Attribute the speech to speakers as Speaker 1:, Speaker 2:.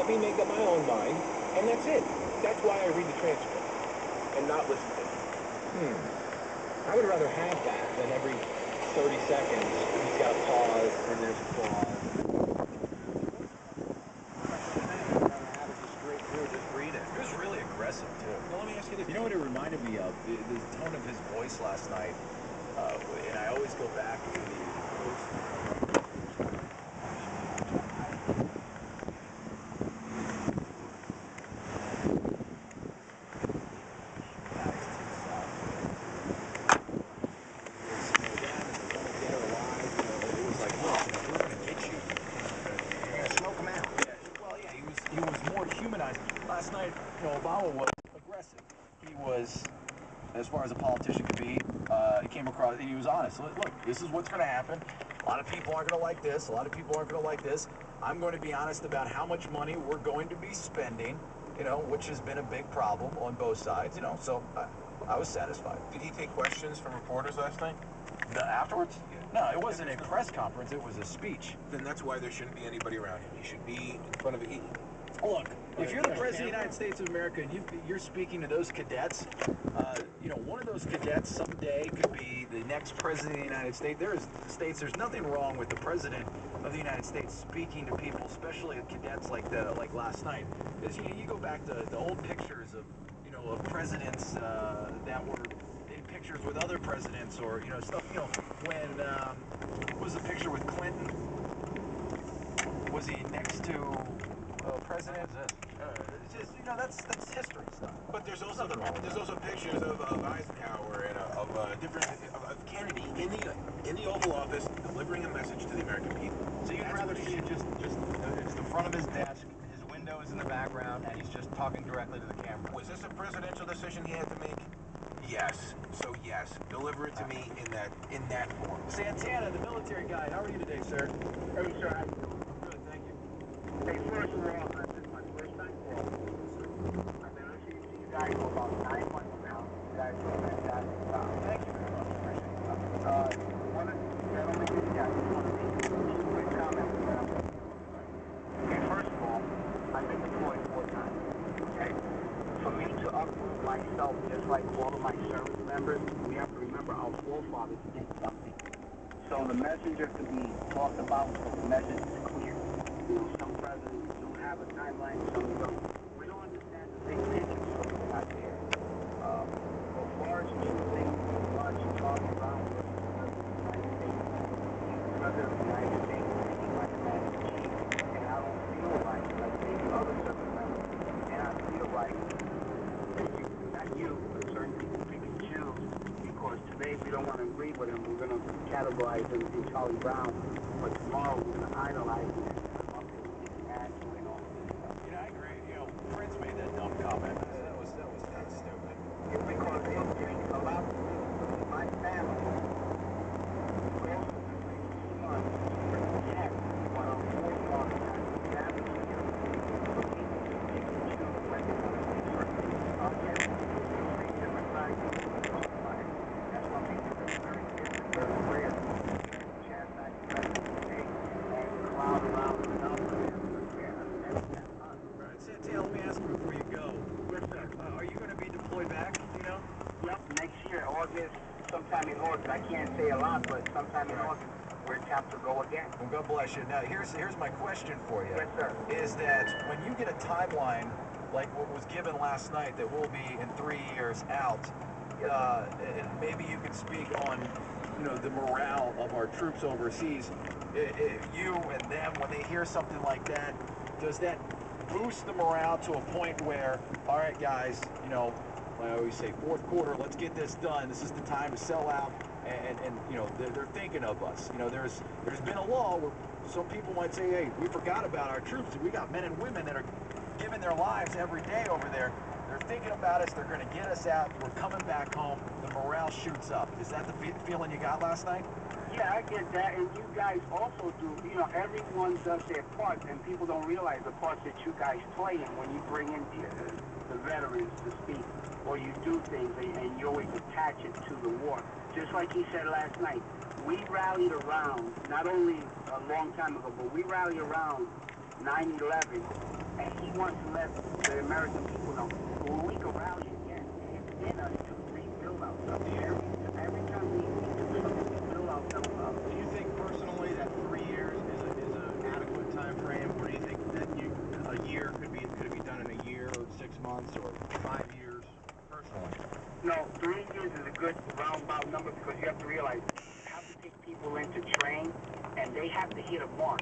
Speaker 1: let me make up my own mind, and that's it. That's why I read the transcript and not listen to it. I would rather have that than every 30 seconds he's got a pause and there's a pause.
Speaker 2: He was really aggressive too.
Speaker 1: Well, let me ask you this.
Speaker 2: You know what it reminded me of? The tone of his voice last night. And I always go back to the he was more humanized. Last night, Obama was aggressive. He was, as far as a politician could be, he came across, and he was honest. Look, this is what's going to happen. A lot of people aren't going to like this. A lot of people aren't going to like this. I'm going to be honest about how much money we're going to be spending, which has been a big problem on both sides, so I was satisfied.
Speaker 1: Did he take questions from reporters last night?
Speaker 2: Afterwards? Yeah. No, it wasn't a press conference. It was a speech.
Speaker 1: Then that's why there shouldn't be anybody around him. He should be in front of it.
Speaker 2: Look, if you're the President of the United States of America and you're speaking to those cadets, one of those cadets someday could be the next President of the United States. There's nothing wrong with the President of the United States speaking to people, especially cadets like last night. Because you go back to the old pictures of presidents that were in pictures with other presidents, or stuff. When was the picture with Clinton? Was he next to president? It's just that's history stuff.
Speaker 1: But there's also pictures of Eisenhower and of Kennedy in the Oval Office delivering a message to the American people.
Speaker 3: So you'd rather see it just it's the front of his desk, his window is in the background, and he's just talking directly to the camera.
Speaker 1: Was this a presidential decision he had to make? Yes. So yes, deliver it to me in that form.
Speaker 2: Santana, the military guy. How are you today, sir?
Speaker 4: Hey, sir.
Speaker 2: I'm good, thank you.
Speaker 4: Hey, first of all, this is my first time calling. I've been listening to you guys for about 9 months now. You guys do a fantastic job.
Speaker 2: Thank you very much. Appreciate it.
Speaker 4: One of the gentlemen in the I just want to make two quick comments that I'm going to do. Okay, first of all, I've been deployed 4 times. Okay? For me to uproot myself, just like all of my service members, we have to remember our forefathers did something. So the messenger to be talked about, so the message is clear. Some presidents do have a timeline, some don't. We don't understand the big picture, so we're not there. As far as you think, watch Charlie Brown versus the President of the United States, he's my commander in chief, and I don't feel like maybe other service members, and I feel like not you, but certain people pick and choose, because today we don't want to agree with him. We're going to categorize him in Charlie Brown, but tomorrow we're going to idolize him.
Speaker 2: I agree. Prince made that dumb comment. That was kind of stupid.
Speaker 4: It's because it'll take a lot of my family goes to the months to protect what our forefathers have established here. So people can pick and choose when they want to do certain things. Yes, we'll see different sides of the fire. That's why we do it very different, very rare. Chastise the president today and cloud around the numbers.
Speaker 2: Santana, let me ask you before you go.
Speaker 4: Yes, sir.
Speaker 2: Are you going to be deployed back,
Speaker 4: Yep, next year, August, sometime in August. I can't say a lot, but sometime in August, we're tapped to go again.
Speaker 2: Well, God bless you. Now, here's my question for you.
Speaker 4: Yes, sir.
Speaker 2: Is that when you get a timeline like what was given last night that will be in 3 years out, and maybe you can speak on, the morale of our troops overseas. You and them, when they hear something like that, does that boost the morale to a point where, all right, guys, I always say fourth quarter, let's get this done. This is the time to sell out, and they're thinking of us. There's been a law where some people might say, hey, we forgot about our troops. We got men and women that are giving their lives every day over there. They're thinking about us. They're going to get us out. We're coming back home. The morale shoots up. Is that the feeling you got last night?
Speaker 4: Yeah, I get that, and you guys also do. Everyone does their part, and people don't realize the parts that you guys play in when you bring in the veterans to speak, or you do things, and you always attach it to the war. Just like he said last night, we rallied around, not only a long time ago, but we rallied around 9/11 and he wants to let the American people know, when we go rally again, it's been us to rebuild ourselves. Every time we do something, we build ourselves up.
Speaker 3: Do you think personally that 3 years is an adequate time frame, or do you think that a year could it be done in a year or 6 months or 5 years? Personally,
Speaker 4: No, 3 years is a good roundabout number because you have to realize you have to take people in to train, and they have to hit a mark.